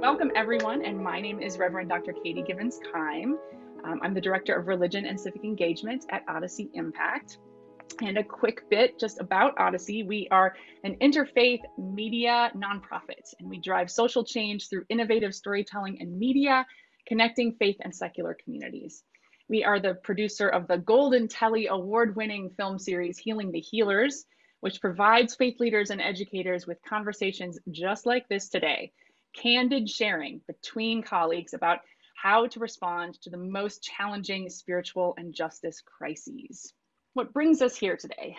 Welcome everyone, and my name is Reverend Dr. Katie Givens-Keim. I'm the Director of Religion and Civic Engagement at Odyssey Impact. And a quick bit just about Odyssey. We are an interfaith media nonprofit, and we drive social change through innovative storytelling and media, connecting faith and secular communities. We are the producer of the Golden Telly award-winning film series, Healing the Healers, which provides faith leaders and educators with conversations just like this today. Candid sharing between colleagues about how to respond to the most challenging spiritual and justice crises. What brings us here today,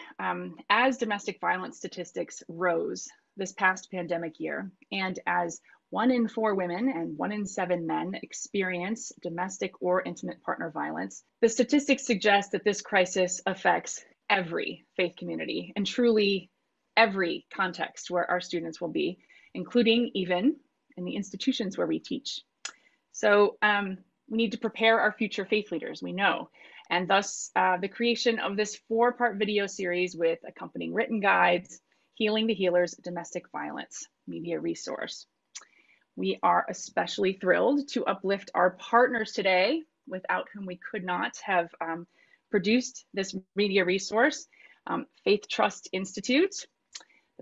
as domestic violence statistics rose this past pandemic year, and as 1 in 4 women and 1 in 7 men experience domestic or intimate partner violence, the statistics suggest that this crisis affects every faith community and truly every context where our students will be, including even in the institutions where we teach. So we need to prepare our future faith leaders, we know. And thus the creation of this 4-part video series with accompanying written guides, Healing the Healers Domestic Violence Media Resource. We are especially thrilled to uplift our partners today, without whom we could not have produced this media resource. Faith Trust Institute,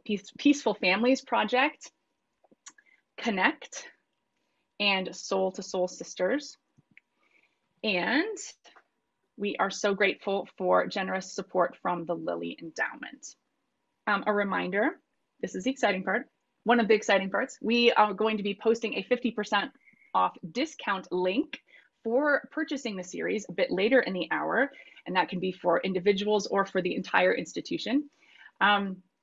the Peaceful Families Project, Connect, and Soul to Soul Sisters. And we are so grateful for generous support from the Lilly Endowment. A reminder, this is the exciting part, one of the exciting parts. We are going to be posting a 50% off discount link for purchasing the series a bit later in the hour, and that can be for individuals or for the entire institution.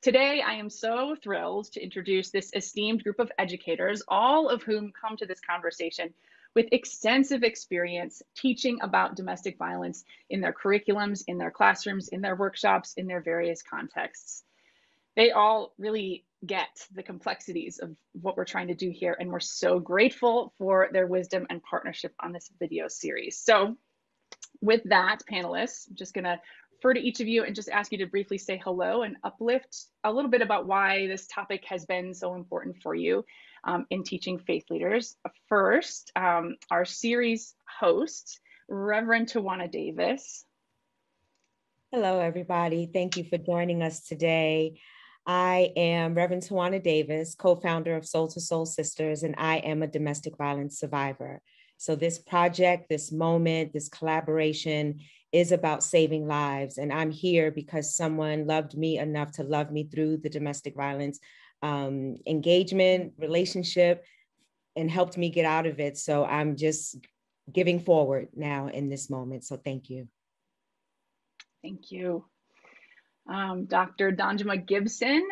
Today, I am so thrilled to introduce this esteemed group of educators, all of whom come to this conversation with extensive experience teaching about domestic violence in their curriculums, in their classrooms, in their workshops, in their various contexts. They all really get the complexities of what we're trying to do here, and we're so grateful for their wisdom and partnership on this video series. So with that, panelists, I'm just gonna refer to each of you and just ask you to briefly say hello and uplift a little bit about why this topic has been so important for you in teaching faith leaders. First, our series host, Reverend Tawana Davis. Hello, everybody. Thank you for joining us today. I am Reverend Tawana Davis, co-founder of Soul to Soul Sisters, and I am a domestic violence survivor. So this project, this moment, this collaboration is about saving lives. And I'm here because someone loved me enough to love me through the domestic violence engagement, relationship, and helped me get out of it. So I'm just giving forward now in this moment. So thank you. Thank you. Dr. Danjuma Gibson,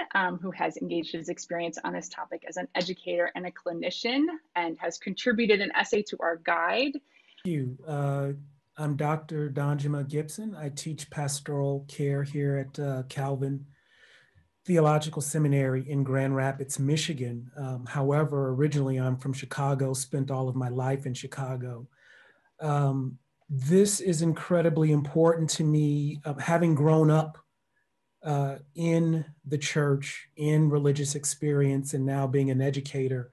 who has engaged his experience on this topic as an educator and a clinician and has contributed an essay to our guide. Thank you. I'm Dr. Danjuma Gibson. I teach pastoral care here at Calvin Theological Seminary in Grand Rapids, Michigan. However, originally I'm from Chicago, spent all of my life in Chicago. This is incredibly important to me, having grown up in the church, in religious experience, and now being an educator.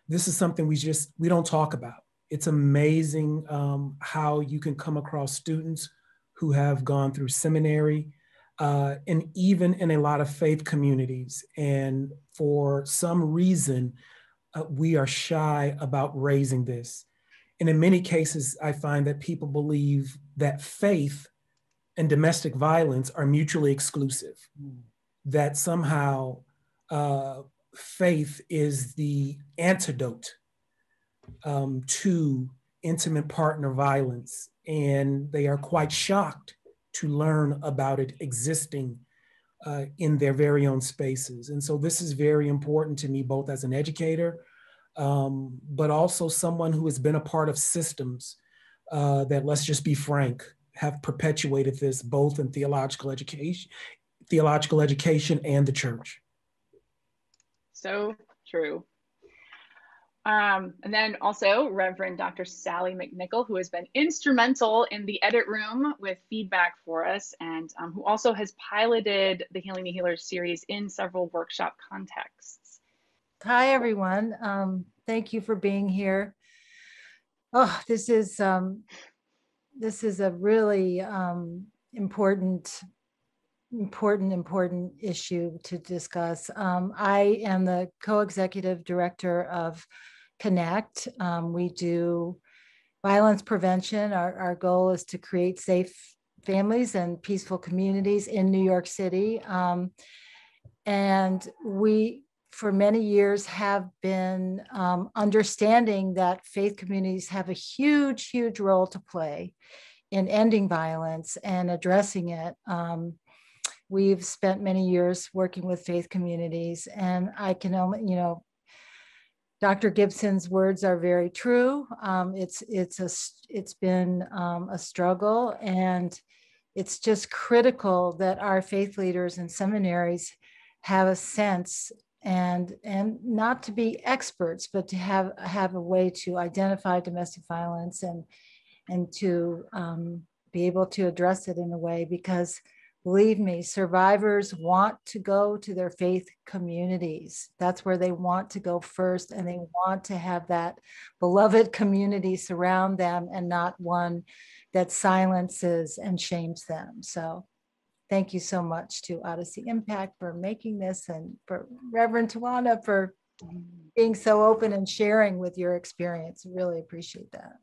This is something we don't talk about. It's amazing how you can come across students who have gone through seminary and even in a lot of faith communities. And for some reason, we are shy about raising this. And in many cases, I find that people believe that faith and domestic violence are mutually exclusive, that somehow faith is the antidote to intimate partner violence. And they are quite shocked to learn about it existing in their very own spaces. And so this is very important to me, both as an educator, but also someone who has been a part of systems that, let's just be frank, have perpetuated this both in theological education and the church. So true. And then also Reverend Dr. Sally McNichol, who has been instrumental in the edit room with feedback for us, and who also has piloted the Healing the Healers series in several workshop contexts. Hi, everyone. Thank you for being here. Oh, this is a really important issue to discuss. I am the co-executive director of Connect. We do violence prevention. Our goal is to create safe families and peaceful communities in New York City. And we, for many years, have been understanding that faith communities have a huge, huge role to play in ending violence and addressing it. We've spent many years working with faith communities, and I can only, Dr. Gibson's words are very true. It's been a struggle, and it's just critical that our faith leaders and seminaries have a sense and not to be experts, but to have a way to identify domestic violence and to be able to address it in a way, because believe me, survivors want to go to their faith communities. That's where they want to go first, and they want to have that beloved community surround them and not one that silences and shames them. So thank you so much to Odyssey Impact for making this, and for Reverend Tawana for being so open and sharing with your experience. Really appreciate that.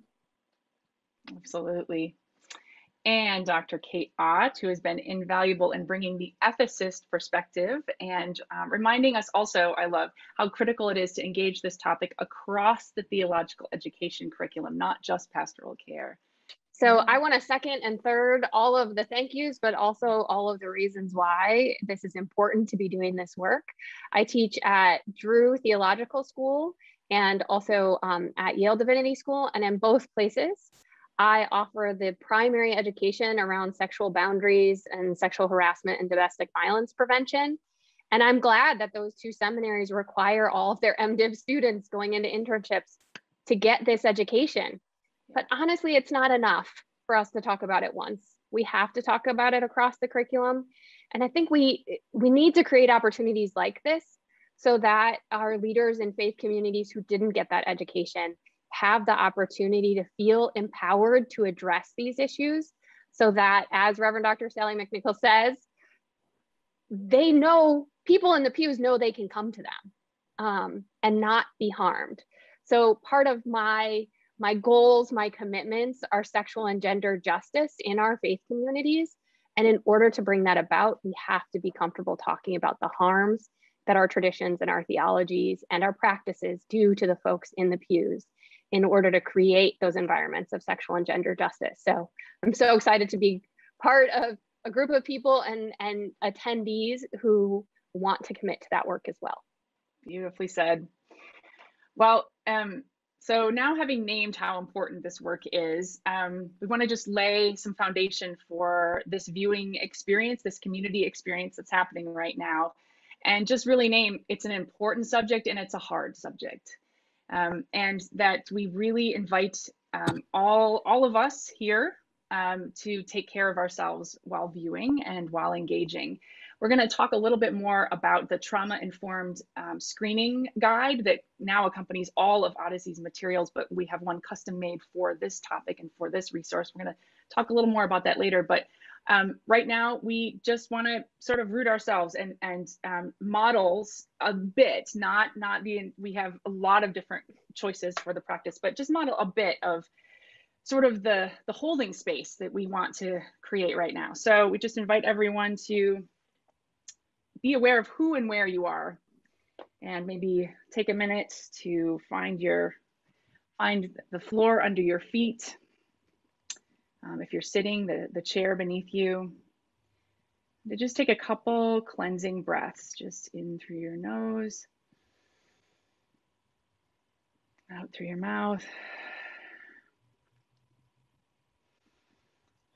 Absolutely. And Dr. Kate Ott, who has been invaluable in bringing the ethicist perspective and reminding us also, I love how critical it is to engage this topic across the theological education curriculum, not just pastoral care. So I want to second and third all of the thank yous, but also all of the reasons why this is important to be doing this work. I teach at Drew Theological School and also at Yale Divinity School, and in both places, I offer the primary education around sexual boundaries and sexual harassment and domestic violence prevention. And I'm glad that those two seminaries require all of their MDiv students going into internships to get this education. But honestly, it's not enough for us to talk about it once. We have to talk about it across the curriculum. And I think we need to create opportunities like this so that our leaders in faith communities who didn't get that education have the opportunity to feel empowered to address these issues, so that, as Reverend Dr. Sally McNichols says, they know, people in the pews know they can come to them and not be harmed. So part of my goals, my commitments are sexual and gender justice in our faith communities. And in order to bring that about, we have to be comfortable talking about the harms that our traditions and our theologies and our practices do to the folks in the pews, in order to create those environments of sexual and gender justice. So I'm so excited to be part of a group of people and attendees who want to commit to that work as well. Beautifully said. Well, so now having named how important this work is, we want to just lay some foundation for this viewing experience, this community experience that's happening right now, and just really name it's an important subject and it's a hard subject. And that we really invite all of us here to take care of ourselves while viewing and while engaging. We're going to talk a little bit more about the trauma-informed screening guide that now accompanies all of Odyssey's materials, but we have one custom made for this topic and for this resource. We're going to talk a little more about that later, but right now we just want to sort of root ourselves and models a bit, we have a lot of different choices for the practice, but just model a bit of sort of the holding space that we want to create right now. So we just invite everyone to be aware of who and where you are, and maybe take a minute to find the floor under your feet. If you're sitting, the chair beneath you. Just take a couple cleansing breaths, just in through your nose, out through your mouth.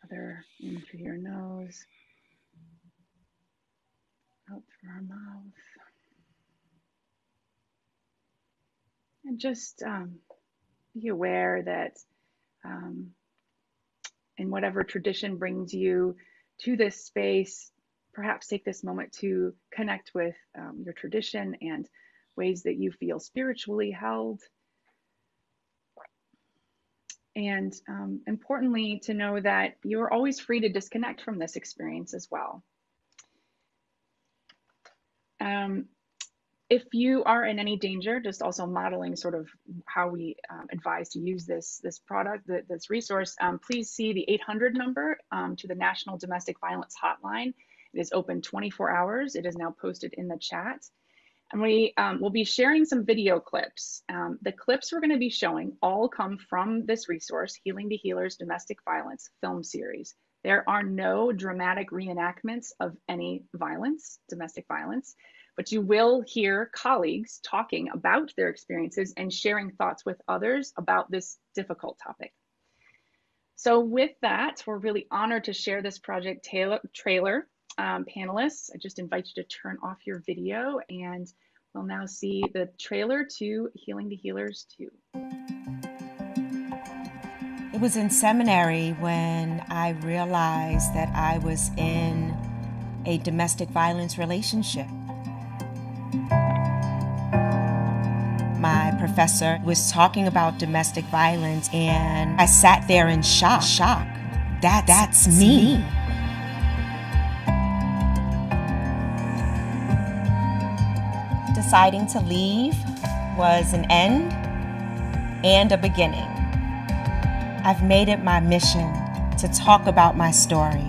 Other in through your nose, out through our mouth. And just be aware that in whatever tradition brings you to this space, perhaps take this moment to connect with your tradition and ways that you feel spiritually held, And importantly, to know that you're always free to disconnect from this experience as well. If you are in any danger, just also modeling sort of how we advise to use this product, this resource, please see the 800 number to the National Domestic Violence Hotline. It is open 24 hours. It is now posted in the chat. And we will be sharing some video clips. The clips we're going to be showing all come from this resource, Healing the Healers Domestic Violence film series. There are no dramatic reenactments of any violence, domestic violence, but you will hear colleagues talking about their experiences and sharing thoughts with others about this difficult topic. So with that, we're really honored to share this project trailer. Panelists, I just invite you to turn off your video, and we'll now see the trailer to Healing the Healers 2. It was in seminary when I realized that I was in a domestic violence relationship. My professor was talking about domestic violence, and I sat there in shock. That's me. Deciding to leave was an end and a beginning. I've made it my mission to talk about my story,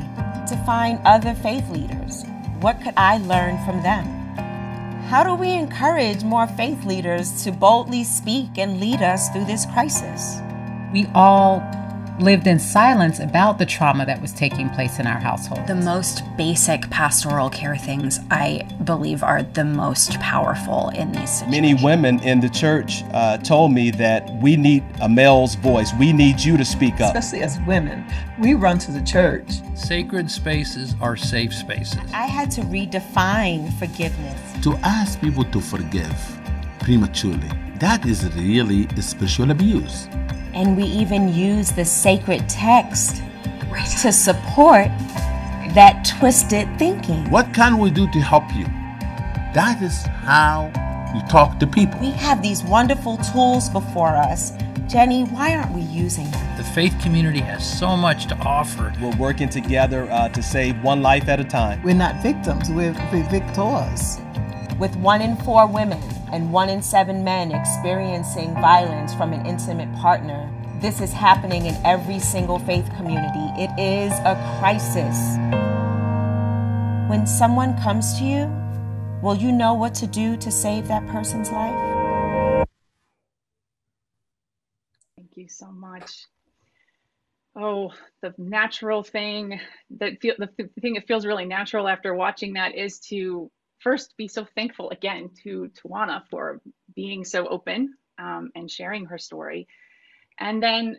to find other faith leaders. What could I learn from them? How do we encourage more faith leaders to boldly speak and lead us through this crisis? We all lived in silence about the trauma that was taking place in our household. The most basic pastoral care things, I believe, are the most powerful in these situations. Many women in the church told me that we need a male's voice. We need you to speak up. Especially as women, we run to the church. Sacred spaces are safe spaces. I had to redefine forgiveness. To ask people to forgive prematurely, that is really spiritual abuse. And we even use the sacred text to support that twisted thinking. What can we do to help you? That is how you talk to people. We have these wonderful tools before us. Jenny, why aren't we using them? The faith community has so much to offer. We're working together to save one life at a time. We're not victims, we're victors. With 1 in 4 women and 1 in 7 men experiencing violence from an intimate partner, this is happening in every single faith community. It is a crisis. When someone comes to you, will you know what to do to save that person's life? Thank you so much. Oh, the natural thing the thing that feels really natural after watching that is to first be so thankful again to Tawana for being so open and sharing her story. And then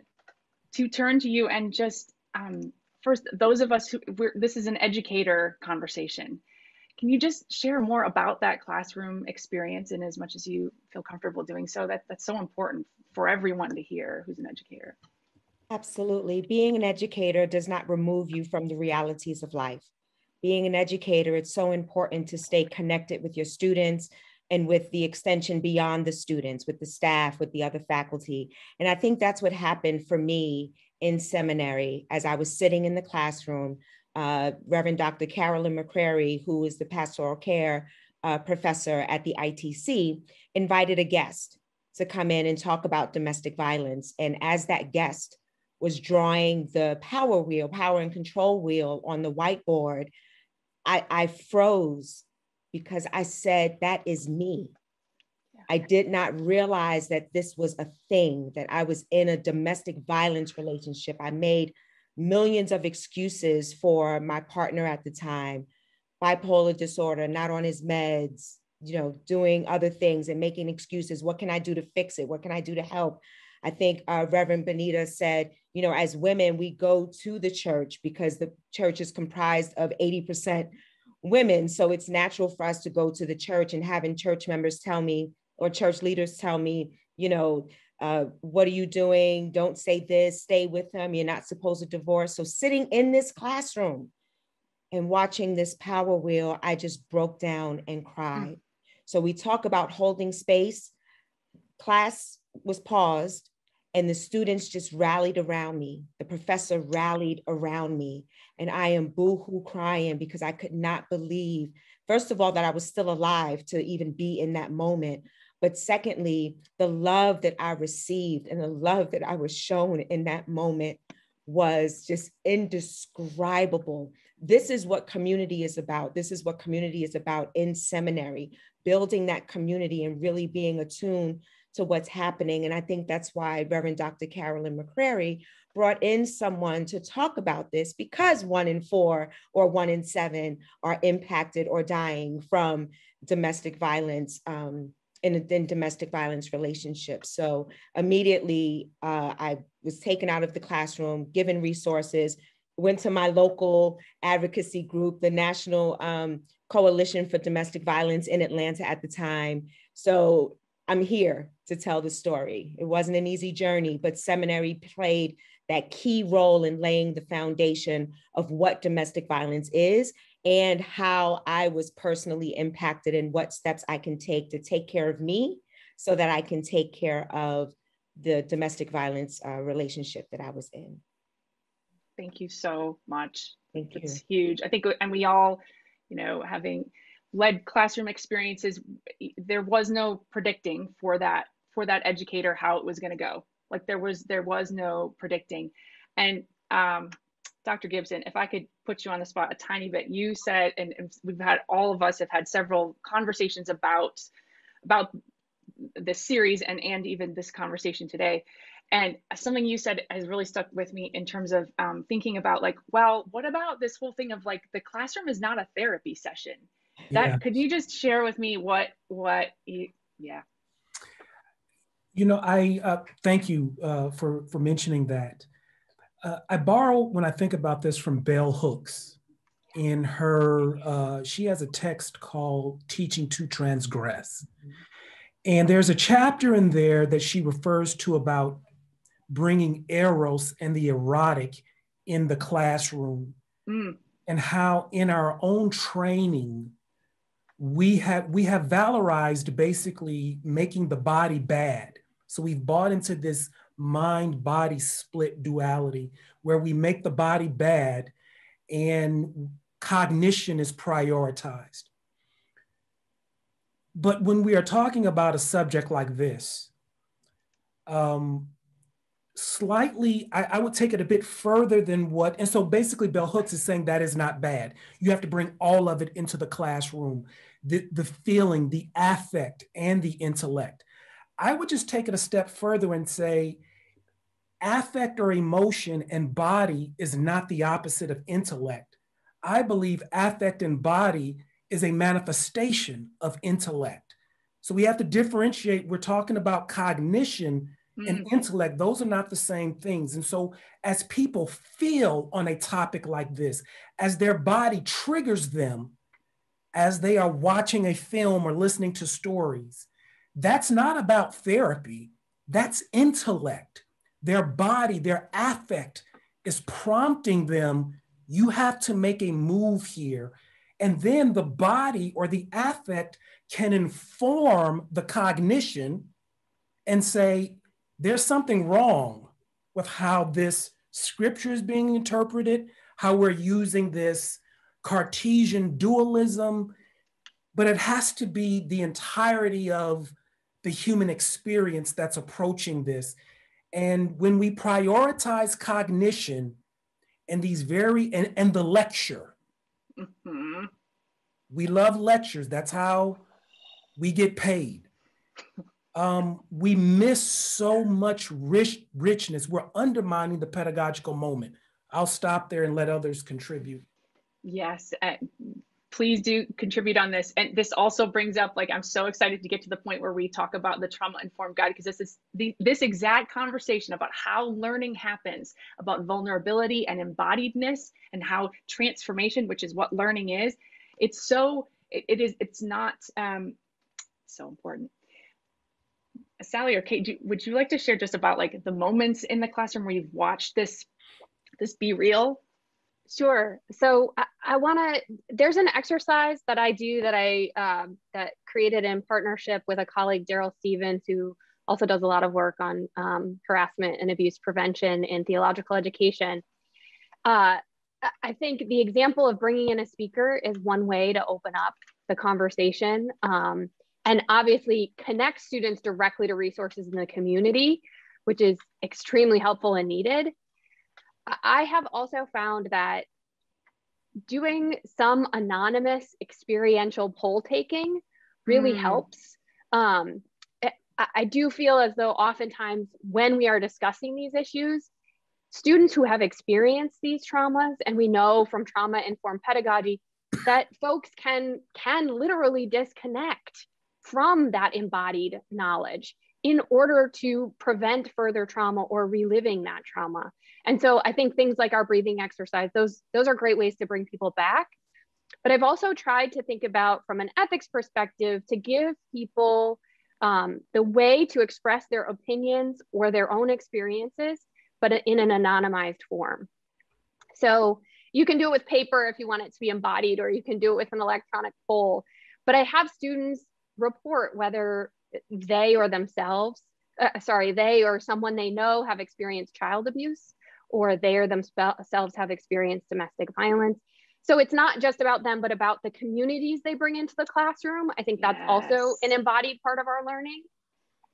to turn to you and just first, those of us this is an educator conversation. Can you just share more about that classroom experience in as much as you feel comfortable doing so? That's so important for everyone to hear who's an educator. Absolutely. Being an educator does not remove you from the realities of life. Being an educator, it's so important to stay connected with your students and with the extension beyond the students, with the staff, with the other faculty. And I think that's what happened for me in seminary as I was sitting in the classroom. Reverend Dr. Carolyn McCrary, who is the Pastoral Care professor at the ITC, invited a guest to come in and talk about domestic violence. And as that guest was drawing the power and control wheel on the whiteboard, I froze because I said, that is me. I did not realize that this was a thing, that I was in a domestic violence relationship. I made millions of excuses for my partner at the time, bipolar disorder, not on his meds, doing other things and making excuses. What can I do to fix it? What can I do to help? I think Reverend Benita said, as women, we go to the church because the church is comprised of 80% women. So it's natural for us to go to the church, and having church members tell me, or church leaders tell me, what are you doing? Don't say this, stay with him. You're not supposed to divorce. So sitting in this classroom and watching this power wheel, I just broke down and cried. So we talk about holding space. Class was paused And the students just rallied around me. The professor rallied around me. And I am boo-hoo crying because I could not believe, first of all, that I was still alive to even be in that moment. But secondly, the love that I received and the love that I was shown in that moment was just indescribable. This is what community is about. This is what community is about in seminary, building that community and really being attuned to what's happening. And I think that's why Reverend Dr. Carolyn McCrary brought in someone to talk about this, because 1 in 4 or 1 in 7 are impacted or dying from domestic violence in domestic violence relationships. So immediately I was taken out of the classroom, given resources, went to my local advocacy group, the National Coalition for Domestic Violence in Atlanta at the time. So I'm here to tell the story. It wasn't an easy journey, but seminary played that key role in laying the foundation of what domestic violence is and how I was personally impacted and what steps I can take care of me so that I can take care of the domestic violence relationship that I was in. Thank you so much. Thank you. It's huge. I think, and we all, having led classroom experiences, there was no predicting for that educator how it was going to go. Like there was no predicting. And Dr. Gibson, if I could put you on the spot a tiny bit, you said, and all of us have had several conversations about this series and even this conversation today. And something you said has really stuck with me in terms of thinking about like, well, what about this whole thing of like the classroom is not a therapy session? Could you just share with me yeah. I thank you for mentioning that. I borrow, when I think about this, from Bell Hooks. In her, she has a text called Teaching to Transgress. And there's a chapter in there that she refers to about bringing eros and the erotic in the classroom, and how in our own training, we have valorized basically making the body bad. So we've bought into this mind-body split duality where we make the body bad and cognition is prioritized. But when we are talking about a subject like this, slightly, I would take it a bit further than and so basically Bell Hooks is saying that is not bad. You have to bring all of it into the classroom, the feeling, the affect, and the intellect. I would just take it a step further and say, affect or emotion and body is not the opposite of intellect. I believe affect and body is a manifestation of intellect. So we have to differentiate. We're talking about cognition and intellect. Those are not the same things. And so as people feel on a topic like this, as their body triggers them, as they are watching a film or listening to stories, that's not about therapy. That's intellect. Their body, their affect is prompting them, you have to make a move here. And then the body or the affect can inform the cognition and say, there's something wrong with how this scripture is being interpreted, how we're using this Cartesian dualism, but it has to be the entirety of the human experience that's approaching this. And when we prioritize cognition and these and the lecture, we love lectures. That's how we get paid. We miss so much richness. We're undermining the pedagogical moment. I'll stop there and let others contribute. Yes, please do contribute on this. And this also brings up, like, I'm so excited to get to the point where we talk about the trauma-informed guide, because this is this exact conversation about how learning happens, about vulnerability and embodiedness, and how transformation, which is what learning is, it's not so important. Sally or Kate, would you like to share just about like the moments in the classroom where you've watched this be real? Sure. So I want to, there's an exercise that I do that I created in partnership with a colleague, Daryl Stevens, who also does a lot of work on harassment and abuse prevention and theological education. I think the example of bringing in a speaker is one way to open up the conversation and obviously connect students directly to resources in the community, which is extremely helpful and needed. I have also found that doing some anonymous experiential poll taking really helps. I do feel as though oftentimes when we are discussing these issues, students who have experienced these traumas, and we know from trauma-informed pedagogy that folks can literally disconnect from that embodied knowledge in order to prevent further trauma or reliving that trauma. And so I think things like our breathing exercise, those are great ways to bring people back. But I've also tried to think about, from an ethics perspective, to give people the way to express their opinions or their own experiences, but in an anonymized form. So you can do it with paper if you want it to be embodied, or you can do it with an electronic poll. But I have students report whether they or themselves, they or someone they know have experienced child abuse, or they or themselves have experienced domestic violence. So it's not just about them, but about the communities they bring into the classroom. I think that's also an embodied part of our learning.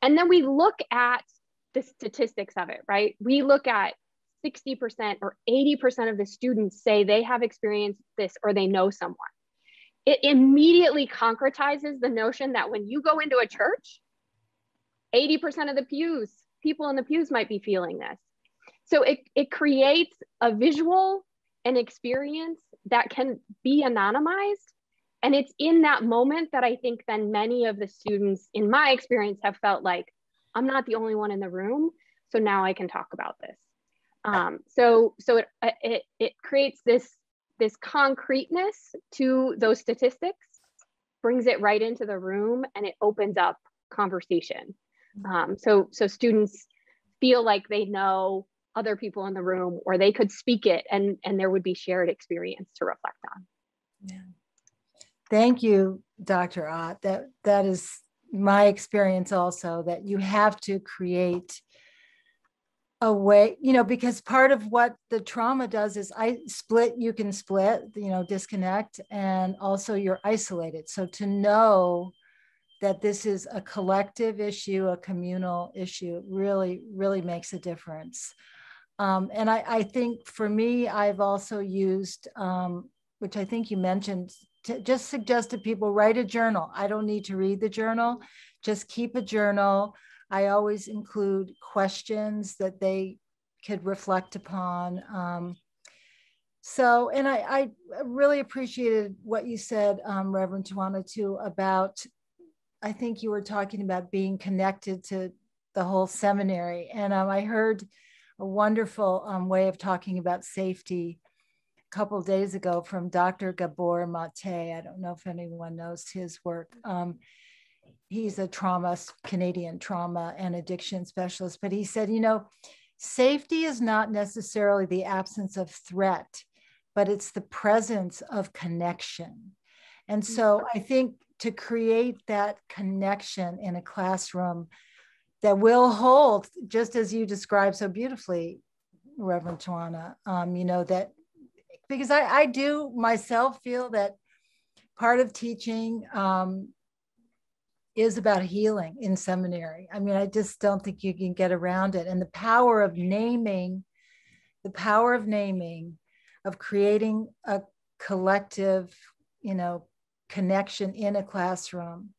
And then we look at the statistics of it, right? We look at 60% or 80% of the students say they have experienced this or they know someone. It immediately concretizes the notion that when you go into a church, 80% of the people in the pews might be feeling this. So it creates a visual and experience that can be anonymized. And it's in that moment that I think then many of the students, in my experience, have felt like, I'm not the only one in the room, so now I can talk about this. So it creates this concreteness to those statistics, brings it right into the room, and it opens up conversation. So students feel like they know other people in the room, or they could speak it, and there would be shared experience to reflect on. Yeah. Thank you, Dr. Ott. That is my experience also, that you have to create a way, because part of what the trauma does is you can split, disconnect, and also you're isolated. So to know that this is a collective issue, a communal issue, really, really makes a difference. And I think for me, I've also used, which I think you mentioned, to just suggest to people, write a journal. I don't need to read the journal, just keep a journal. I always include questions that they could reflect upon. And I really appreciated what you said, Reverend Tawana, too, about, I think you were talking about being connected to the whole seminary. And I heard a wonderful way of talking about safety a couple of days ago from Dr. Gabor Mate. I don't know if anyone knows his work. He's a Canadian trauma and addiction specialist, but he said, safety is not necessarily the absence of threat, but it's the presence of connection. And so I think to create that connection in a classroom that will hold, just as you described so beautifully, Reverend Tawana, that, because I do myself feel that part of teaching is about healing in seminary. I mean, I just don't think you can get around it. And the power of naming, of creating a collective, connection in a classroom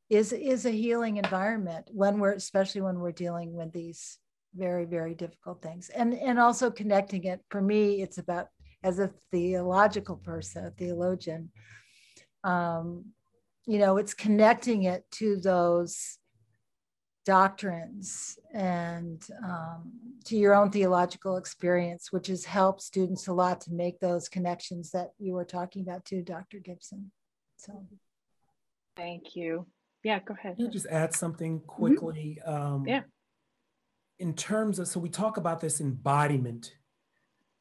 is a healing environment especially when we're dealing with these very, very difficult things. And also connecting it, for me, it's about, as a theological person, a theologian, it's connecting it to those doctrines and to your own theological experience, which has helped students a lot to make those connections that you were talking about too, Dr. Gibson. So, thank you. Yeah, go ahead. Can I just add something quickly? Yeah. In terms of, so we talk about this embodiment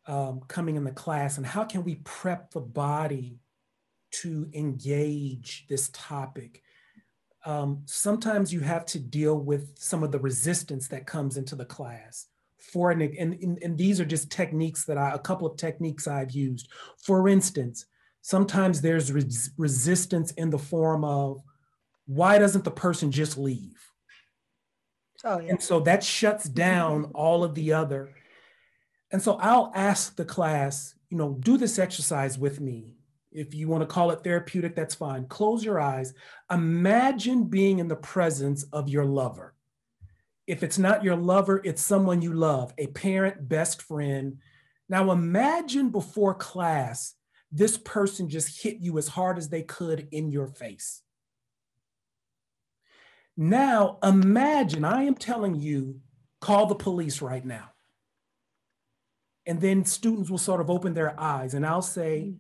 coming in the class, and how can we prep the body to engage this topic? sometimes you have to deal with some of the resistance that comes into the class. And these are just techniques that a couple of techniques I've used. For instance, sometimes there's resistance in the form of, why doesn't the person just leave? Oh, yeah. And so that shuts down all of the other. And so I'll ask the class, do this exercise with me. If you want to call it therapeutic, that's fine. Close your eyes. Imagine being in the presence of your lover. If it's not your lover, it's someone you love, a parent, best friend. Now imagine before class, this person just hit you as hard as they could in your face. Now imagine, I am telling you, call the police right now. And then students will sort of open their eyes, and I'll say,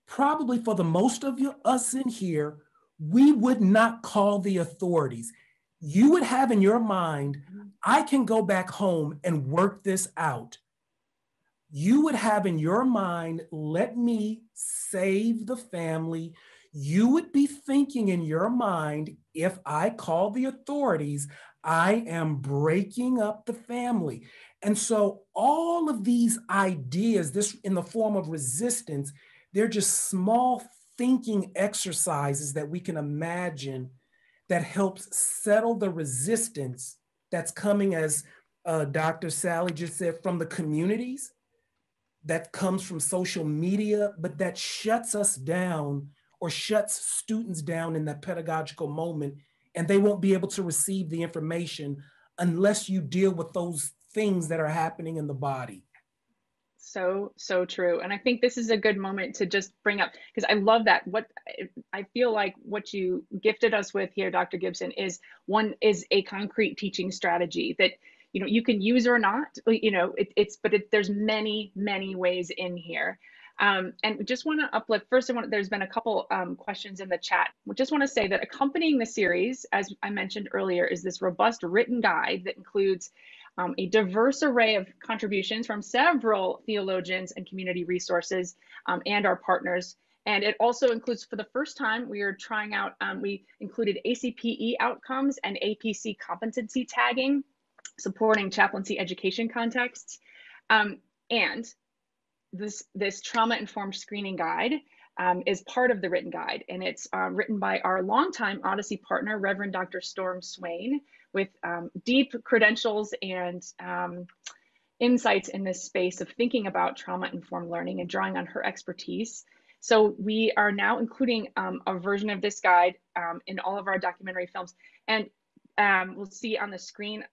probably for the most of us in here, we would not call the authorities. You would have in your mind, I can go back home and work this out. You would have in your mind, let me save the family. You would be thinking in your mind, if I call the authorities, I am breaking up the family. And so all of these ideas, this in the form of resistance, they're just small thinking exercises that we can imagine that helps settle the resistance that's coming, as Dr. Sally just said, from the communities, that comes from social media, but that shuts us down or shuts students down in that pedagogical moment, and they won't be able to receive the information unless you deal with those things that are happening in the body. So true. And I think this is a good moment to just bring up, because I love that. What I feel like what you gifted us with here, Dr. Gibson, is a concrete teaching strategy that, you can use or not, there's many, many ways in here. And we just want to uplift, there's been a couple questions in the chat. We just want to say that accompanying the series, as I mentioned earlier, is this robust written guide that includes a diverse array of contributions from several theologians and community resources and our partners. And it also includes, for the first time, we are trying out, we included ACPE outcomes and APC competency tagging, supporting chaplaincy education contexts. And this trauma-informed screening guide is part of the written guide, and it's written by our longtime Odyssey partner, Reverend Dr. Storm Swain, with deep credentials and insights in this space of thinking about trauma-informed learning and drawing on her expertise. So we are now including a version of this guide in all of our documentary films. And we'll see on the screen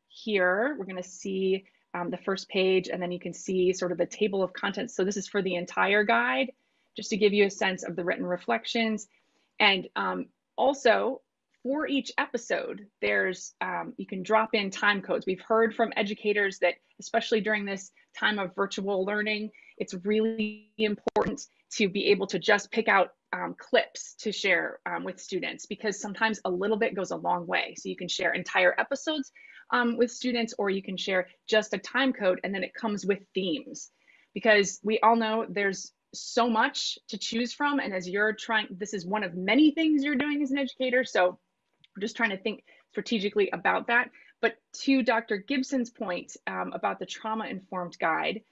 here, we're going to see the first page, and then you can see sort of the table of contents. So this is for the entire guide, just to give you a sense of the written reflections. And also, for each episode, there's you can drop in time codes. We've heard from educators that, especially during this time of virtual learning, it's really important to be able to just pick out clips to share with students, because sometimes a little bit goes a long way. So you can share entire episodes with students, or you can share just a time code, and then it comes with themes, because we all know there's so much to choose from. And as you're trying, this is one of many things you're doing as an educator. So we're just trying to think strategically about that. But to Dr. Gibson's point about the trauma-informed guide,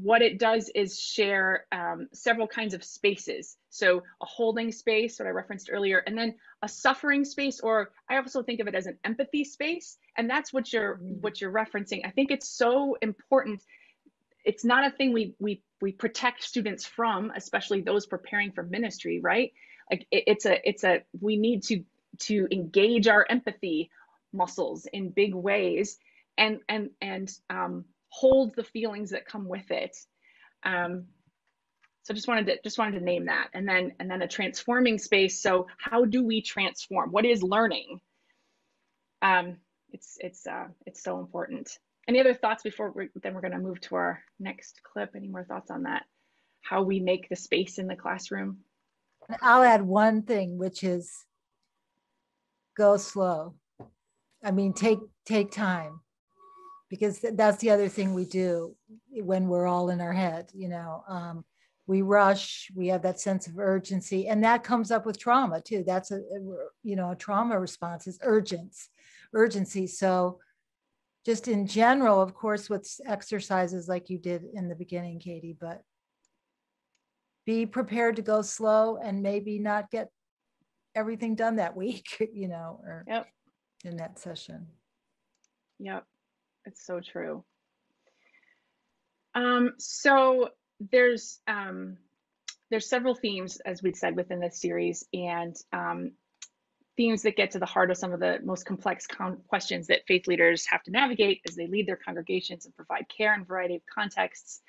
what it does is share several kinds of spaces. So a holding space, what I referenced earlier, and then a suffering space, or I also think of it as an empathy space. And that's what you're referencing. I think it's so important. It's not a thing we protect students from, especially those preparing for ministry, right? Like we need to engage our empathy muscles in big ways, and hold the feelings that come with it. So just wanted to name that, and then a transforming space. So how do we transform? What is learning? It's so important. Any other thoughts before then we're going to move to our next clip? Any more thoughts on that? How we make the space in the classroom? I'll add one thing, which is go slow. I mean, take time, because that's the other thing we do when we're all in our head, we rush, we have that sense of urgency, and that comes up with trauma too. That's a trauma response is urgency. So just in general, of course, with exercises like you did in the beginning, Katie, but be prepared to go slow and maybe not get everything done that week, or in that session. Yep, it's so true. So there's several themes, as we said, within this series, and themes that get to the heart of some of the most complex questions that faith leaders have to navigate as they lead their congregations and provide care in a variety of contexts.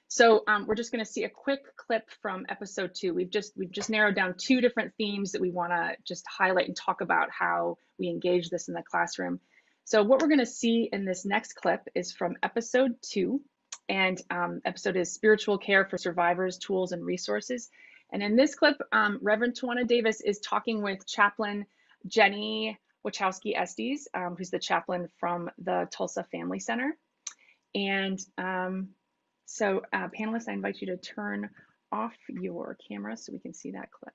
So we're just going to see a quick clip from episode 2. We've just narrowed down 2 different themes that we want to just highlight and talk about how we engage this in the classroom. So what we're going to see in this next clip is from episode 2, and episode is Spiritual Care for Survivors, Tools and Resources. And in this clip, Reverend Tawana Davis is talking with chaplain Jenny Wachowski Estes, who's the chaplain from the Tulsa Family Center. And so panelists, I invite you to turn off your camera so we can see that clip.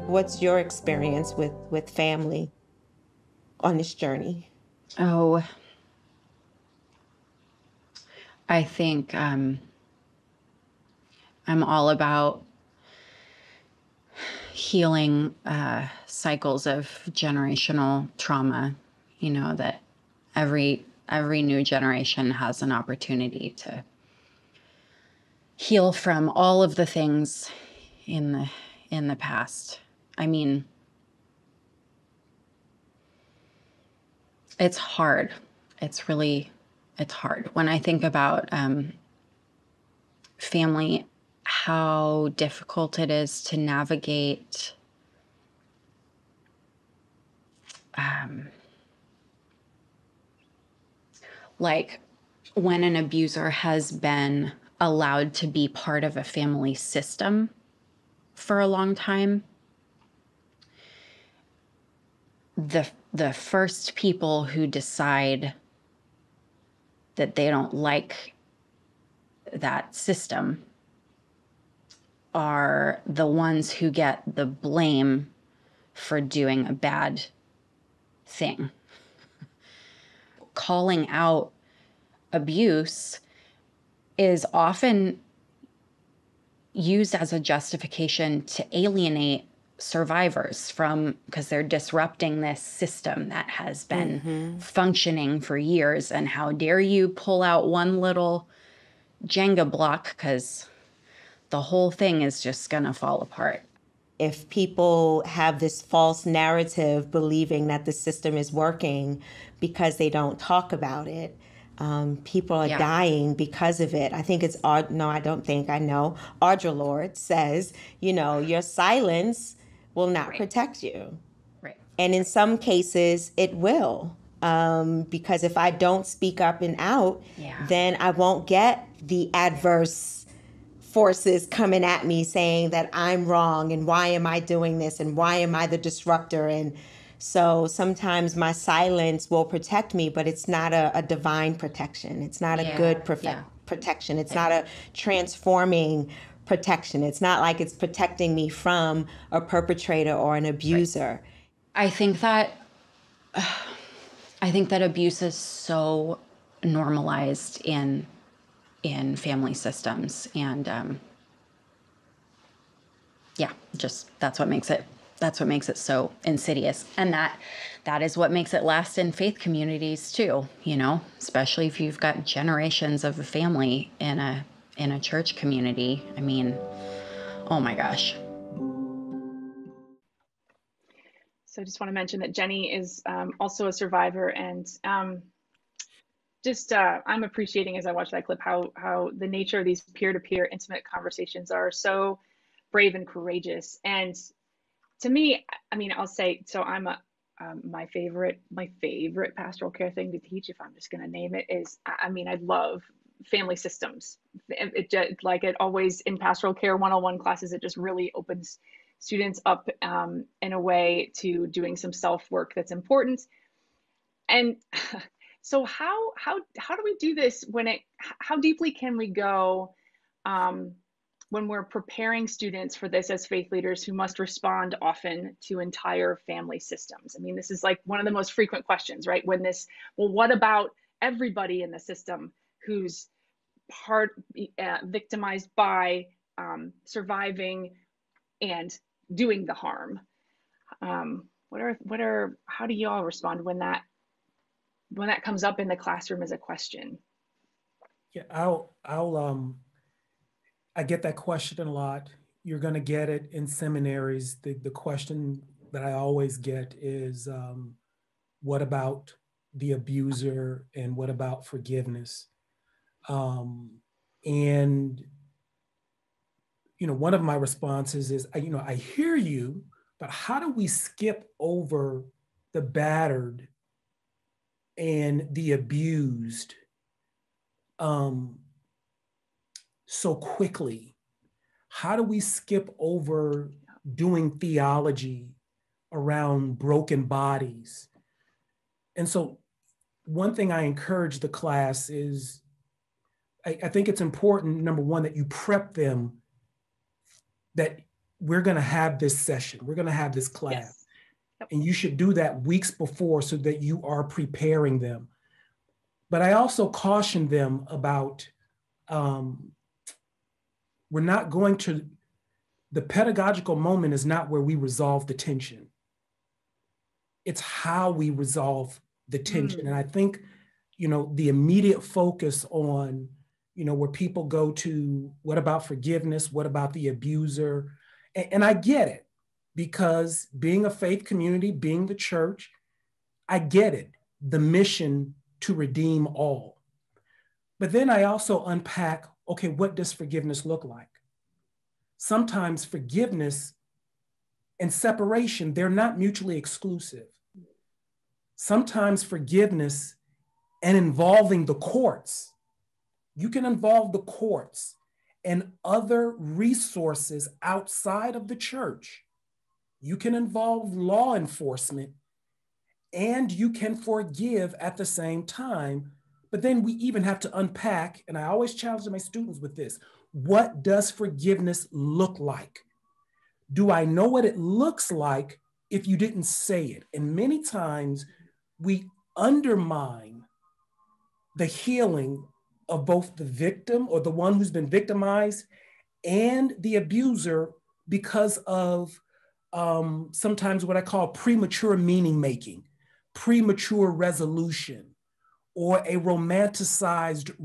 What's your experience with family on this journey? Oh, I think I'm all about healing cycles of generational trauma, that every new generation has an opportunity to heal from all of the things in the past. I mean, it's hard. It's hard. When I think about family, how difficult it is to navigate like when an abuser has been allowed to be part of a family system for a long time. The first people who decide that they don't like that system are the ones who get the blame for doing a bad thing. Calling out abuse is often used as a justification to alienate survivors because they're disrupting this system that has been functioning for years. And how dare you pull out one little Jenga block, because the whole thing is just gonna fall apart. If people have this false narrative believing that the system is working because they don't talk about it, people are dying because of it. I think it's, I know, Audre Lorde says, your silence will not protect you. Right. And in some cases, it will. Because if I don't speak up and out, then I won't get the adverse forces coming at me saying that I'm wrong and why am I doing this and why am I the disruptor. And so sometimes my silence will protect me, but it's not a divine protection. It's not a good protection. It's not a transforming protection. It's not like it's protecting me from a perpetrator or an abuser. I think that abuse is so normalized in family systems, and that's what makes it so insidious, and that is what makes it last in faith communities too, especially if you've got generations of a family in a church community. I mean, oh my gosh. So I just want to mention that Jenny is also a survivor, and I'm appreciating as I watch that clip how the nature of these peer-to-peer intimate conversations are so brave and courageous. And to me, I mean, I'll say, so I'm my favorite pastoral care thing to teach, if I'm just going to name it, is, I love family systems. It always in pastoral care 101 classes, it just really opens students up in a way to doing some self-work that's important. And So how do we do this how deeply can we go when we're preparing students for this as faith leaders who must respond often to entire family systems? I mean, this is like one of the most frequent questions, right? Well, what about everybody in the system who's victimized by surviving and doing the harm? How do y'all respond when that comes up in the classroom as a question? Yeah, I get that question a lot. You're going to get it in seminaries. The question that I always get is, what about the abuser and what about forgiveness? And, one of my responses is, I hear you, but how do we skip over the battered and the abused so quickly? How do we skip over doing theology around broken bodies? And so one thing I encourage the class is, I think it's important, number one, that you prep them that we're going to have this session, we're going to have this class. Yes. Yep. And you should do that weeks before so that you are preparing them. But I also caution them about, the pedagogical moment is not where we resolve the tension. It's how we resolve the tension. And I think, the immediate focus on, where people go to, what about forgiveness? What about the abuser? And I get it, because being a faith community, being the church, I get it, the mission to redeem all. But then I also unpack, okay, what does forgiveness look like? Sometimes forgiveness and separation, they're not mutually exclusive. Sometimes forgiveness and involving the courts, you can involve the courts and other resources outside of the church. You can involve law enforcement and you can forgive at the same time. But then we even have to unpack, and I always challenge my students with this, what does forgiveness look like? Do I know what it looks like if you didn't say it? And many times we undermine the healing of both the victim or the one who's been victimized and the abuser because of sometimes what I call premature meaning making, premature resolution, or a romanticized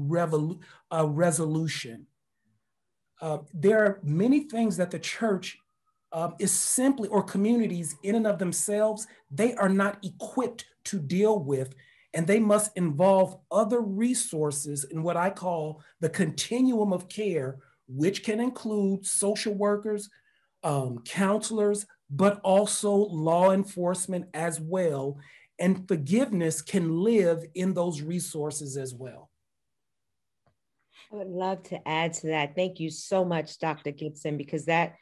resolution. There are many things that the church is simply, or communities in and of themselves, they are not equipped to deal with, and they must involve other resources in what I call the continuum of care, which can include social workers, counselors, but also law enforcement as well. And forgiveness can live in those resources as well. I would love to add to that. Thank you so much, Dr. Gibson, because that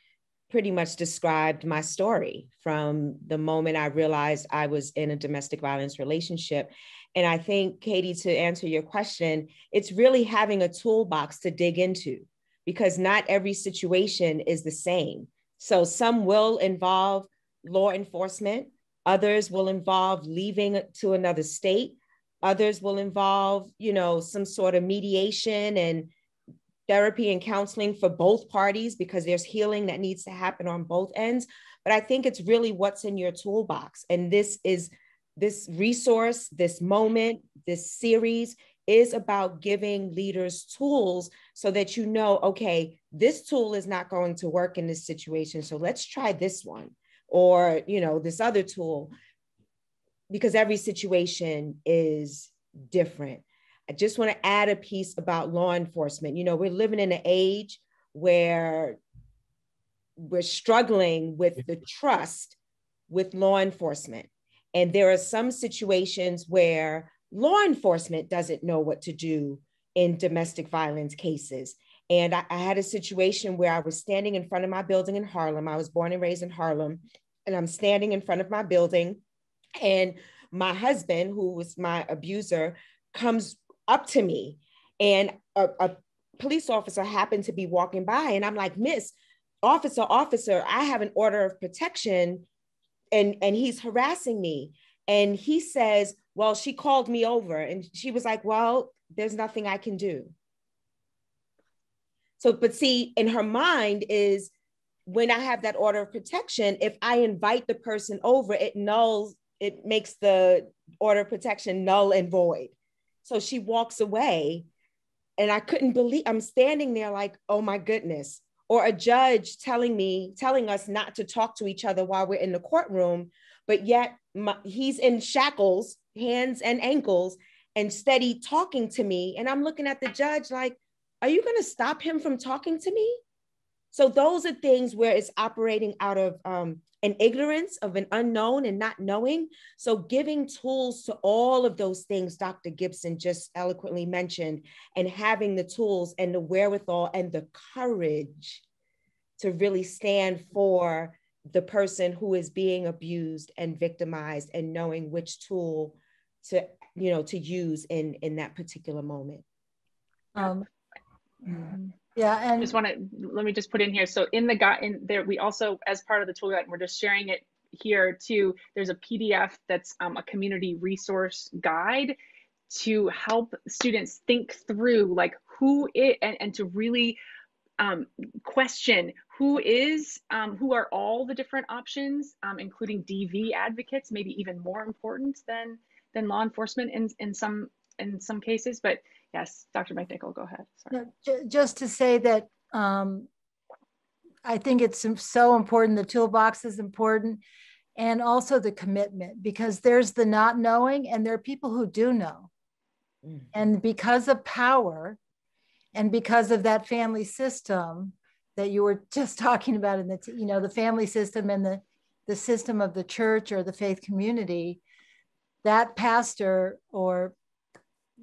pretty much described my story from the moment I realized I was in a domestic violence relationship. And I think, Katie, to answer your question, it's really having a toolbox to dig into, because not every situation is the same. So some will involve law enforcement, others will involve leaving to another state, others will involve, some sort of mediation and therapy and counseling for both parties, because there's healing that needs to happen on both ends. But I think it's really what's in your toolbox. And this resource, this moment, this series is about giving leaders tools so that okay, this tool is not going to work in this situation, so let's try this one, or, this other tool, because every situation is different. I just want to add a piece about law enforcement. We're living in an age where we're struggling with the trust with law enforcement. And there are some situations where law enforcement doesn't know what to do in domestic violence cases. And I had a situation where I was standing in front of my building in Harlem. I was born and raised in Harlem, and I'm standing in front of my building, and my husband, who was my abuser, comes up to me, and a police officer happened to be walking by, and I'm like, Miss, officer, I have an order of protection, and he's harassing me. And he says, well, she called me over, and she was like, well, there's nothing I can do. So, but see, in her mind is, when I have that order of protection, if I invite the person over, it makes the order of protection null and void. So she walks away, and I couldn't believe, I'm standing there like, oh my goodness. Or a judge telling us not to talk to each other while we're in the courtroom, but yet he's in shackles, hands and ankles, and steady talking to me. And I'm looking at the judge like, are you gonna stop him from talking to me? So those are things where it's operating out of an ignorance of an unknown and not knowing. So giving tools to all of those things Dr. Gibson just eloquently mentioned, and having the tools and the wherewithal and the courage to really stand for the person who is being abused and victimized, and knowing which tool to use in that particular moment. Yeah, and let me just put in here. So in there, we also, as part of the tool guide, we're just sharing it here too. There's a PDF that's a community resource guide to help students think through like and to really question who are all the different options, including DV advocates, maybe even more important than law enforcement in some cases. But yes, Dr. McNichol, go ahead. Sorry. No, just to say that I think it's so important. The toolbox is important, and also the commitment, because there's the not knowing, and there are people who do know. Mm-hmm. And because of power, and because of that family system that you were just talking about, in the family system and the system of the church or the faith community, that pastor or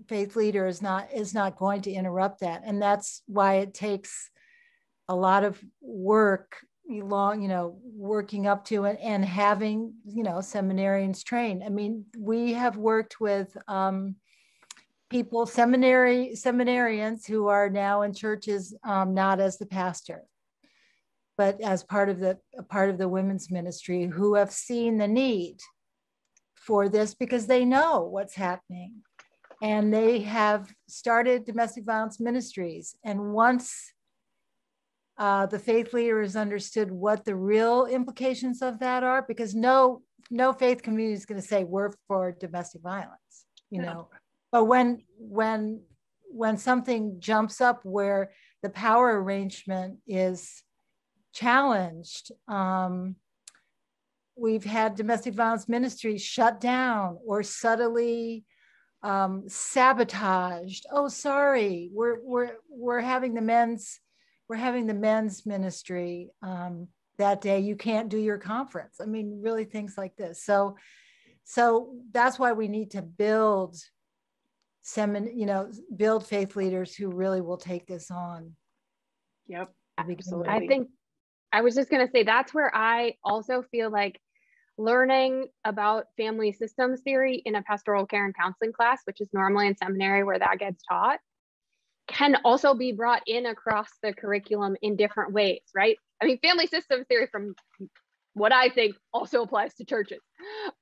faith leader is not going to interrupt that. And that's why it takes a lot of work, working up to it, and having, seminarians trained. I mean, we have worked with seminarians who are now in churches, not as the pastor, but as part of the women's ministry, who have seen the need for this because they know what's happening. And they have started domestic violence ministries. And once the faith leader has understood what the real implications of that are, because no faith community is going to say we're for domestic violence, But when something jumps up where the power arrangement is challenged, we've had domestic violence ministries shut down or subtly sabotaged. Oh, sorry, we're having the men's ministry that day. You can't do your conference. I mean, really things like this. So that's why we need to build faith leaders who really will take this on. Yep, absolutely. I think I was just going to say, that's where I also feel like learning about family systems theory in a pastoral care and counseling class, which is normally in seminary where that gets taught, can also be brought in across the curriculum in different ways, right? I mean, family systems theory, from what I think, also applies to churches,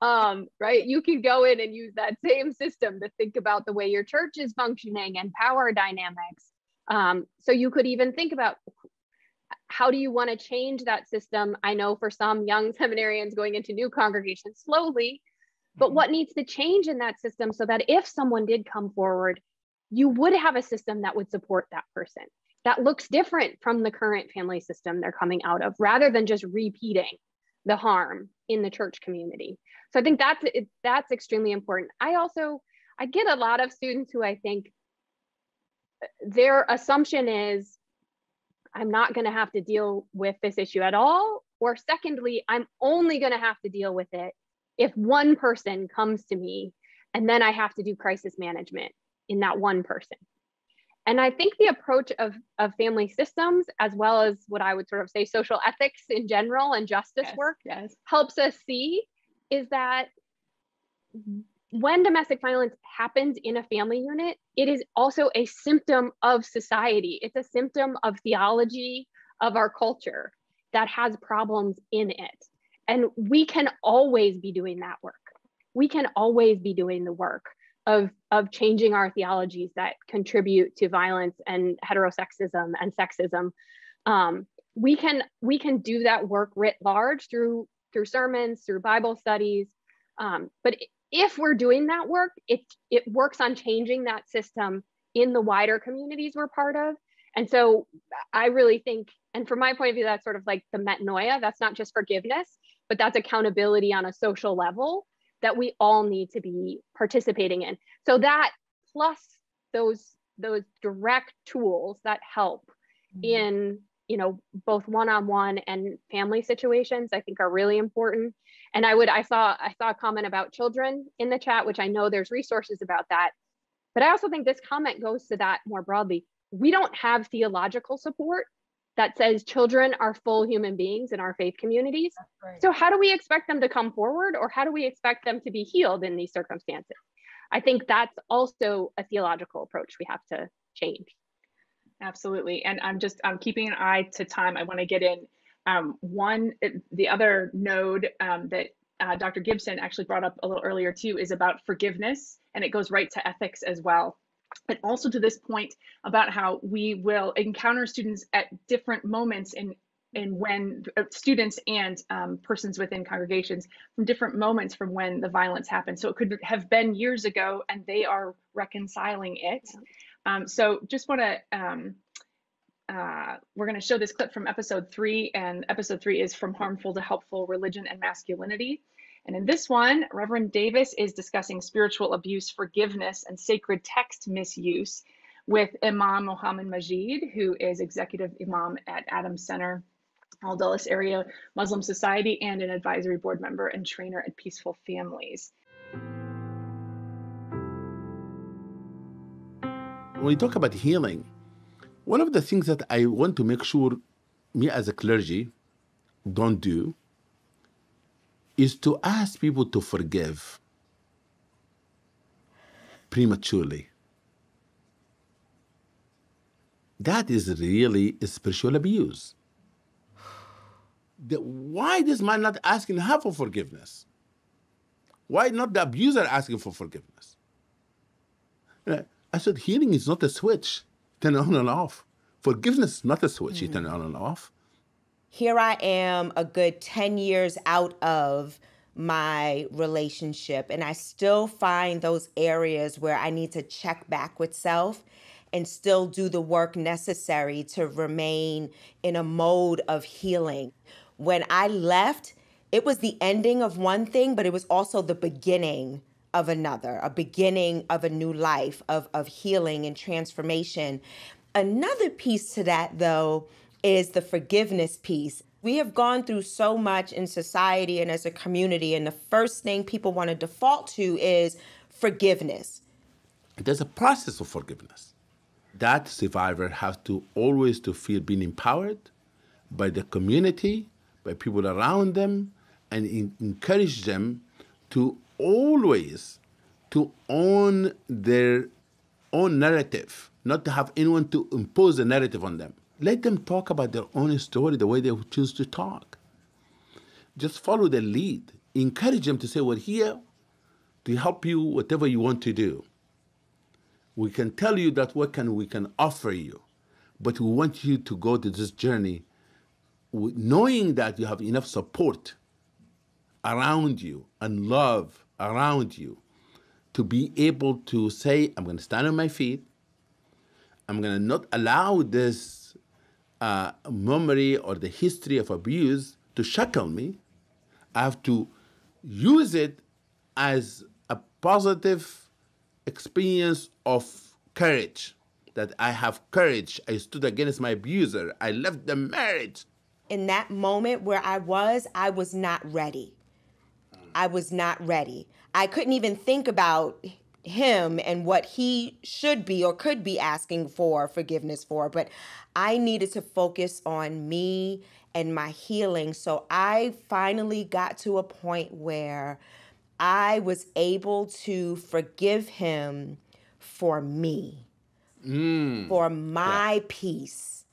right? You can go in and use that same system to think about the way your church is functioning and power dynamics. So you could even think about, how do you want to change that system? I know for some young seminarians going into new congregations slowly, but what needs to change in that system so that if someone did come forward, you would have a system that would support that person, that looks different from the current family system they're coming out of, rather than just repeating the harm in the church community. So I think that's extremely important. I get a lot of students who I think their assumption is, I'm not going to have to deal with this issue at all. Or secondly, I'm only going to have to deal with it if one person comes to me, and then I have to do crisis management in that one person. And I think the approach of family systems, as well as what I would sort of say social ethics in general and justice work, helps us see is that when domestic violence happens in a family unit, it is also a symptom of society. It's a symptom of theology, of our culture that has problems in it. And we can always be doing that work. We can always be doing the work of changing our theologies that contribute to violence and heterosexism and sexism. We can do that work writ large through sermons, through Bible studies. But if we're doing that work, it works on changing that system in the wider communities we're part of. And so I really think, and from my point of view, that's sort of like the metanoia. That's not just forgiveness, but that's accountability on a social level that we all need to be participating in. So that plus those direct tools that help in, you know, both one-on-one and family situations, I think are really important. And I saw a comment about children in the chat, which I know there's resources about that. But I also think this comment goes to that more broadly. We don't have theological support that says children are full human beings in our faith communities. Right. So how do we expect them to come forward, or how do we expect them to be healed in these circumstances? I think that's also a theological approach we have to change. Absolutely. And I'm keeping an eye to time. I want to get in the other node that Dr. Gibson actually brought up a little earlier too is about forgiveness, and it goes right to ethics as well. And also to this point about how we will encounter students at different moments in when students and persons within congregations from different moments from when the violence happened. So it could have been years ago and they are reconciling it. So just want to, we're going to show this clip from episode 3, and episode 3 is From Harmful to Helpful: Religion and Masculinity. And in this one, Reverend Davis is discussing spiritual abuse, forgiveness, and sacred text misuse with Imam Mohammed Majid, who is executive imam at Adams Center, Al Dulles Area Muslim Society, and an advisory board member and trainer at Peaceful Families. When we talk about healing, one of the things that I want to make sure me as a clergy don't do is to ask people to forgive prematurely. That is really a spiritual abuse. Why this man not asking her for forgiveness? Why not the abuser asking for forgiveness? I said healing is not a switch, turn on and off. Forgiveness is not a switch, you turn on and off. Here I am a good 10 years out of my relationship, and I still find those areas where I need to check back with self and still do the work necessary to remain in a mode of healing. When I left, it was the ending of one thing, but it was also the beginning of another, a beginning of a new life, of healing and transformation. Another piece to that, though, is the forgiveness piece. We have gone through so much in society and as a community, and the first thing people want to default to is forgiveness. There's a process of forgiveness. That survivor has to always to feel being empowered by the community, by people around them, and encourage them to always to own their own narrative, not to have anyone to impose a narrative on them. Let them talk about their own story the way they choose to talk. Just follow the lead. Encourage them to say, we're here to help you whatever you want to do. We can tell you that we can offer you, but we want you to go to this journey knowing that you have enough support around you and love around you to be able to say, I'm going to stand on my feet. I'm going to not allow this memory or the history of abuse to shackle me. I have to use it as a positive experience of courage, that I have courage. I stood against my abuser. I left the marriage. In that moment where I was not ready. I was not ready. I couldn't even think about him and what he should be or could be asking for forgiveness for, but I needed to focus on me and my healing. So I finally got to a point where I was able to forgive him for me, for my peace.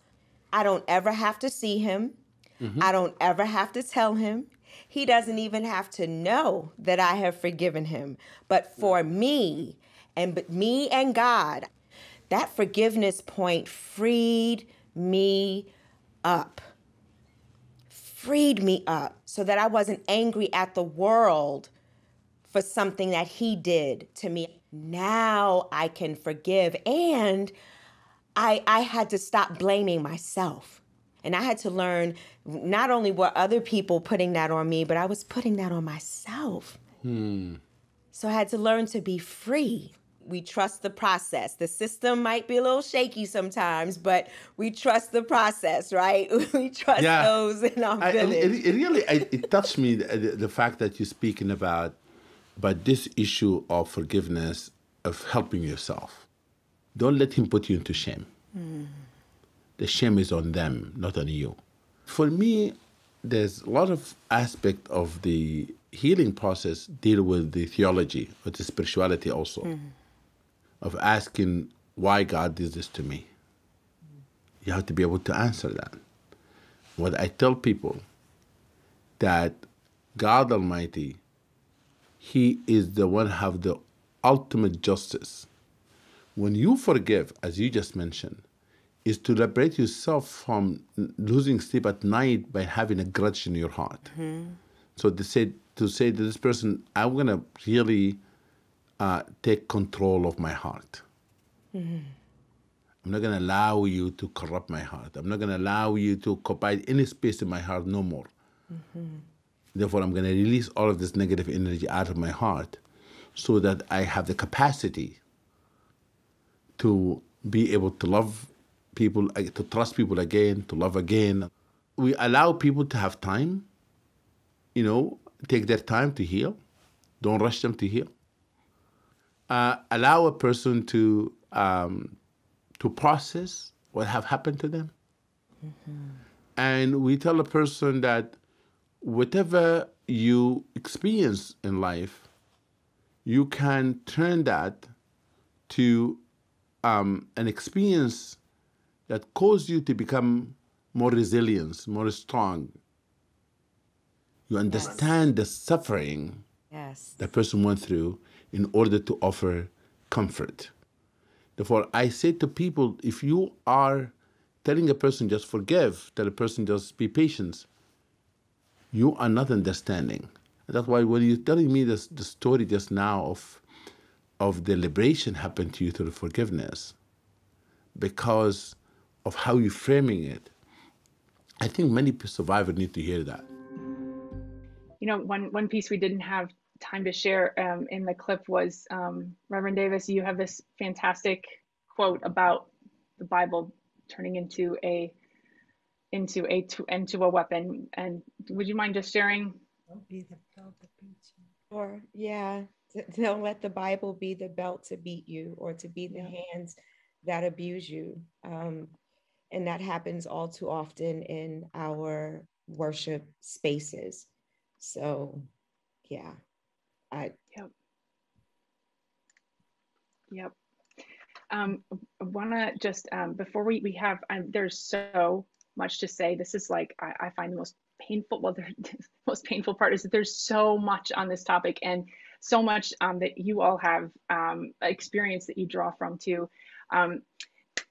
I don't ever have to see him. I don't ever have to tell him. He doesn't even have to know that I have forgiven him. But for me and God, that forgiveness point freed me up. Freed me up so that I wasn't angry at the world for something that he did to me. Now I can forgive. And I had to stop blaming myself. And I had to learn not only were other people putting that on me, but I was putting that on myself. So I had to learn to be free. We trust the process. The system might be a little shaky sometimes, but we trust the process, right? We trust those in our village. It touched me, the fact that you're speaking about this issue of forgiveness, of helping yourself. Don't let him put you into shame. The shame is on them, not on you. For me, there's a lot of aspect of the healing process deal with the theology, with the spirituality also, of asking why God did this to me. You have to be able to answer that. What I tell people, that God Almighty, He is the one who have the ultimate justice. When you forgive, as you just mentioned, is to liberate yourself from losing sleep at night by having a grudge in your heart. So to say to this person, I'm going to really take control of my heart. I'm not going to allow you to corrupt my heart. I'm not going to allow you to occupy any space in my heart no more. Therefore, I'm going to release all of this negative energy out of my heart so that I have the capacity to be able to love people, to trust people again, to love again. We allow people to have time, take their time to heal. Don't rush them to heal. Allow a person to process what have happened to them. And we tell a person that whatever you experience in life, you can turn that to an experience that causes you to become more resilient, more strong. You understand the suffering the person went through in order to offer comfort. Therefore, I say to people, if you are telling a person just forgive, tell a person just be patient, you are not understanding. That's why when you're telling me the story just now of the liberation happened to you through forgiveness, because of how you're framing it, I think many survivors need to hear that. One piece we didn't have time to share in the clip was, Reverend Davis, you have this fantastic quote about the Bible turning into a weapon. And would you mind just sharing? Don't be the belt that beats you. Or don't let the Bible be the belt to beat you, or to be the hands that abuse you. And that happens all too often in our worship spaces. So, yeah. Yep. I want to just, before we have, there's so much to say. This is like, I find the most painful, the most painful part is that there's so much on this topic, and so much that you all have experience that you draw from too.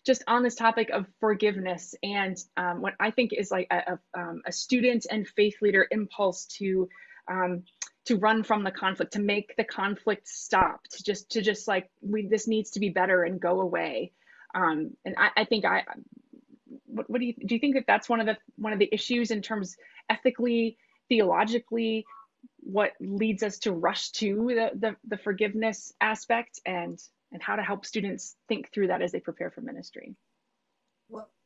Just on this topic of forgiveness, and what I think is like a student and faith leader impulse to run from the conflict, to make the conflict stop, to just like, this needs to be better and go away. And I think what do you think that that's one of the issues in terms ethically, theologically, what leads us to rush to the forgiveness aspect, and how to help students think through that as they prepare for ministry?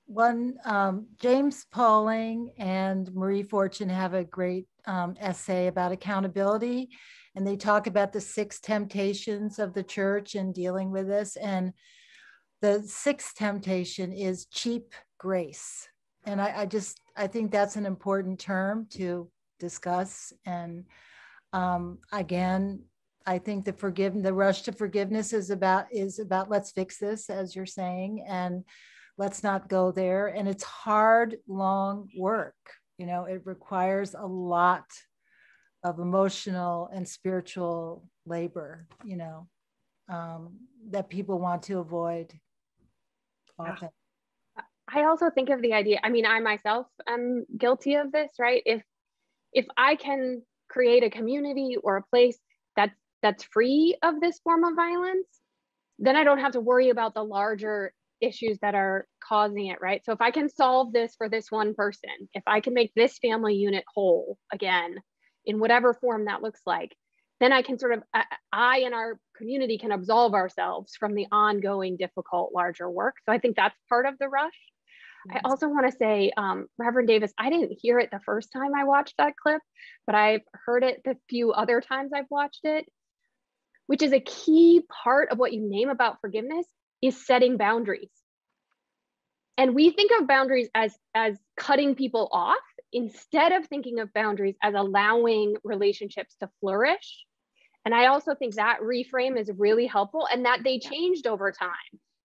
Well, James Pauling and Marie Fortune have a great essay about accountability, and they talk about the 6 temptations of the church in dealing with this. And the 6th temptation is cheap grace. And I think that's an important term to discuss. And Again, I think the rush to forgiveness is about let's fix this, as you're saying, and let's not go there. And it's hard, long work. You know, it requires a lot of emotional and spiritual labor, you know, that people want to avoid often. I also think of the idea, I mean, I myself am guilty of this, right? If I can create a community or a place that's free of this form of violence, then I don't have to worry about the larger issues that are causing it, right? So if I can solve this for this one person, if I can make this family unit whole again, in whatever form that looks like, then I can sort of, I and our community can absolve ourselves from the ongoing difficult larger work. So I think that's part of the rush. I also want to say, Reverend Davis, I didn't hear it the first time I watched that clip, but I've heard it the few other times I've watched it, which is a key part of what you name about forgiveness is setting boundaries. And we think of boundaries as cutting people off instead of thinking of boundaries as allowing relationships to flourish. And I also think that reframe is really helpful and that they changed over time.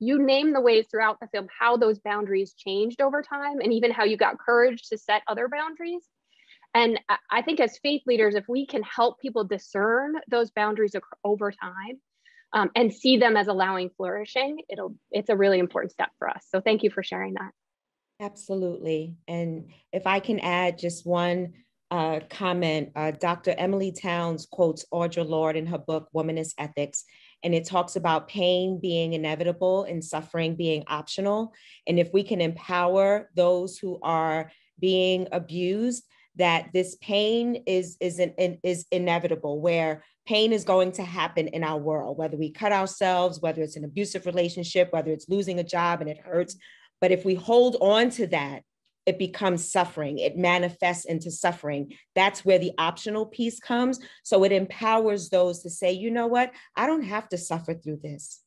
You name the ways throughout the film how those boundaries changed over time and even how you got courage to set other boundaries. And I think as faith leaders, if we can help people discern those boundaries over time and see them as allowing flourishing, it's a really important step for us. So thank you for sharing that. Absolutely. And if I can add just one comment, Dr. Emily Towns quotes Audre Lorde in her book, Womanist Ethics, and it talks about pain being inevitable and suffering being optional. And if we can empower those who are being abused, that this pain is inevitable, where pain is going to happen in our world, whether we cut ourselves, whether it's an abusive relationship, whether it's losing a job and it hurts. But if we hold on to that, it becomes suffering. It manifests into suffering. That's where the optional piece comes. So it empowers those to say, you know what? I don't have to suffer through this.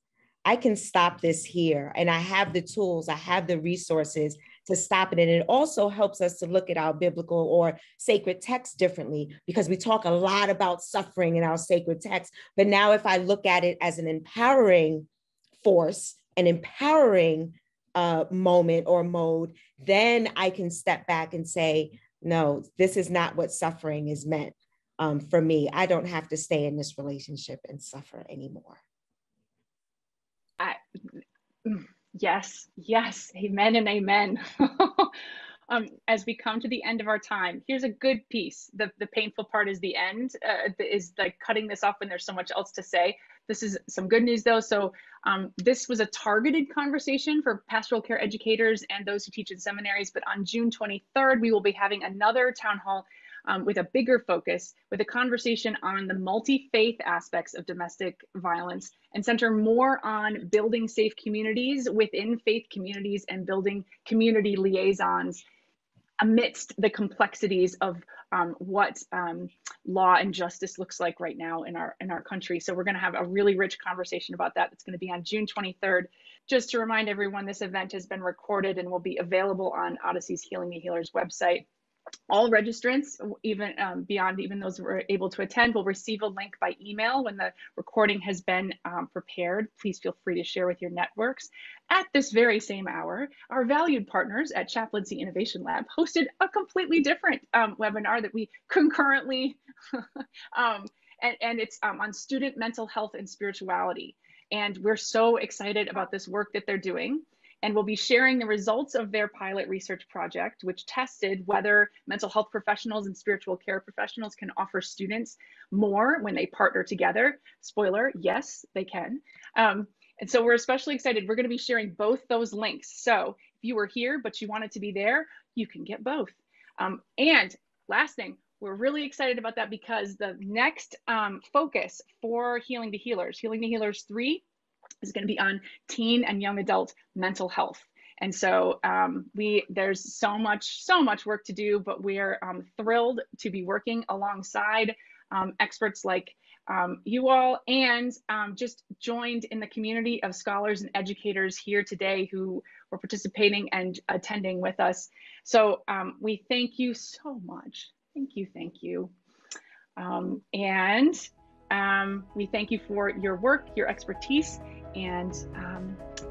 I can stop this here. And I have the tools, I have the resources to stop it. And it also helps us to look at our biblical or sacred text differently, because we talk a lot about suffering in our sacred text. But now if I look at it as an empowering force, an empowering moment or mode, then I can step back and say, no, this is not what suffering is meant for me. I don't have to stay in this relationship and suffer anymore. Yes, amen and amen. As we come to the end of our time, here's a good piece. The painful part is the end, is like cutting this off when there's so much else to say. This is some good news though. So this was a targeted conversation for pastoral care educators and those who teach in seminaries, but on June 23rd, we will be having another town hall with a bigger focus, with a conversation on the multi-faith aspects of domestic violence and center more on building safe communities within faith communities and building community liaisons amidst the complexities of what law and justice looks like right now in our country. So we're going to have a really rich conversation about that. It's going to be on June 23rd. Just to remind everyone, this event has been recorded and will be available on Odyssey's Healing the Healers website. All registrants, even beyond even those who are able to attend, will receive a link by email when the recording has been prepared. Please feel free to share with your networks. At this very same hour, our valued partners at Chaplaincy Innovation Lab hosted a completely different webinar that we concurrently, and it's on student mental health and spirituality. And we're so excited about this work that they're doing. And we'll be sharing the results of their pilot research project, which tested whether mental health professionals and spiritual care professionals can offer students more when they partner together. Spoiler, yes, they can. And so we're especially excited. We're going to be sharing both those links. So if you were here, but you wanted to be there, you can get both. And last thing, we're really excited about that because the next focus for Healing the Healers, Healing the Healers 3, is going to be on teen and young adult mental health. And so there's so much work to do, but we are thrilled to be working alongside experts like you all, and just joined in the community of scholars and educators here today who were participating and attending with us. So we thank you so much. Thank you. We thank you for your work, your expertise, and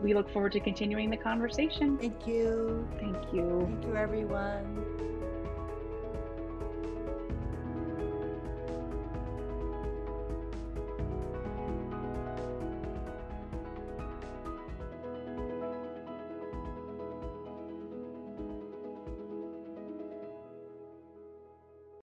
we look forward to continuing the conversation. Thank you. Thank you. Thank you, everyone.